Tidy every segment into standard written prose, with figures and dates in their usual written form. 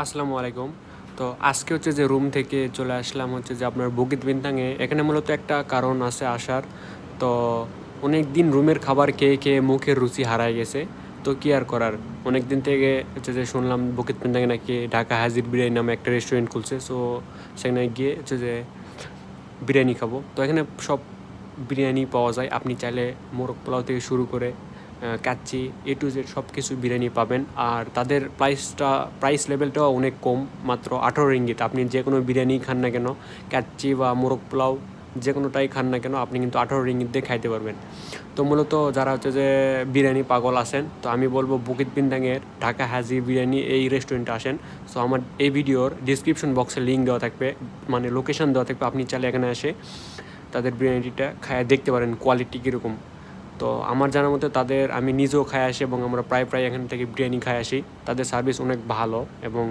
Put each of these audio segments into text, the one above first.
আসসালামু আলাইকুম। তো আজকে হচ্ছে যে রুম থেকে চলে আসলাম হচ্ছে যে আপনার বুকিত বিন্তাঙে। এখানে মূলত একটা কারণ আছে আসার। তো অনেক দিন রুমের খাবার খেয়ে খেয়ে মুখের রুচি হারায় গেছে। তো কি আর করার, অনেক দিন থেকে হচ্ছে যে শুনলাম বুকিত বিন্তাঙে নাকি ঢাকা হাজির বিরিয়ানি নামে একটা রেস্টুরেন্ট খুলছে। সো সেখানে গিয়ে হচ্ছে যে বিরিয়ানি খাবো। তো এখানে সব বিরিয়ানি পাওয়া যায়। আপনি চাইলে মোরগ পোলাও থেকে শুরু করে কাচ্চি এ টু জেড সব কিছু বিরিয়ানি পাবেন। আর তাদের প্রাইস লেভেলটাও অনেক কম, মাত্র 18 রিঙ্গিত। আপনি যে কোনো বিরিয়ানি খান না কেন, কাচ্চি বা মোরগ পোলাও যে কোনোটাই খান না কেন, আপনি কিন্তু 18 রিঙ্গিত দিয়ে খাইতে পারবেন। তো মূলত যারা হচ্ছে যে বিরিয়ানি পাগল আছেন, তো আমি বলবো বুকিত বিন্দাঙের ঢাকা হাজি বিরিয়ানি এই রেস্টুরেন্টে আসেন। সো আমার এই ভিডিওর ডিসক্রিপশন বক্সে লিঙ্ক দেওয়া থাকবে, মানে লোকেশন দেওয়া থাকবে। আপনি চাইলে এখানে এসে তাদের বিরিয়ানিটা খায় দেখতে পারেন কোয়ালিটি কীরকম। তো আমার জানার মতে আমি নিজেও খাই আসি এবং আমরা প্রায় এখান থেকে বিরিয়ানি খাই আসি। তাদের সার্ভিস অনেক ভালো এবং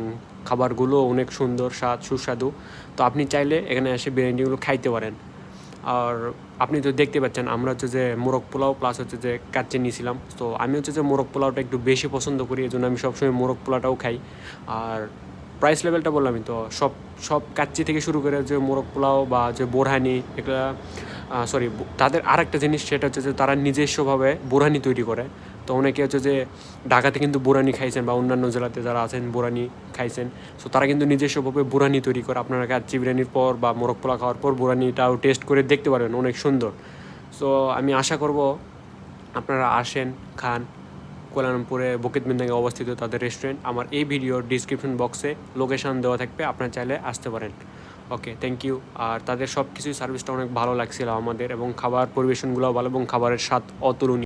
খাবারগুলো অনেক সুন্দর, সুস্বাদু। তো আপনি চাইলে এখানে এসে বিরিয়ানিগুলো খাইতে পারেন। আর আপনি তো দেখতে পাচ্ছেন আমরা হচ্ছে যে মোরগ পোলাও প্লাস হচ্ছে যে কাচ্চি নিয়েছিলাম। তো আমি হচ্ছে যে মোরগ পোলাওটা একটু বেশি পছন্দ করি, এই জন্য আমি সবসময় মোরগ পোলাওটাও খাই। আর প্রাইস লেভেলটা বললামই তো, সব সব কাচ্চি থেকে শুরু করে যে মোরগ পোলাও বা যে বোরহানি, এগুলা তাদের আরেকটা জিনিস, সেটা হচ্ছে যে তারা নিজস্বভাবে বোরহানি তৈরি করে। তো অনেকে হচ্ছে যে ঢাকাতে কিন্তু বোরহানি খাইছেন বা অন্যান্য জেলাতে যারা আছেন বোরহানি খাইছেন। সো তারা কিন্তু নিজস্বভাবে বোরহানি তৈরি করে। আপনারা কাচ্চি বিরিয়ানির পর বা মোরগ পোলাও খাওয়ার পর বোরহানিটাও টেস্ট করে দেখতে পারবেন, অনেক সুন্দর। সো আমি আশা করব আপনারা আসেন, খান। কুয়ালালামপুরে বুকিত বিন্দাঙে অবস্থিত তাদের রেস্টুরেন্ট। আমার এই ভিডিওর ডিসক্রিপশন বক্সে লোকেশান দেওয়া থাকবে, আপনারা চাইলে আসতে পারেন। ওকে, থ্যাংক ইউ। আর তাদের সব কিছুই সার্ভিসটা অনেক ভালো লাগছিল আমাদের, এবং খাবার পরিবেশনগুলোও ভালো এবং খাবারের স্বাদ অতুলনীয়।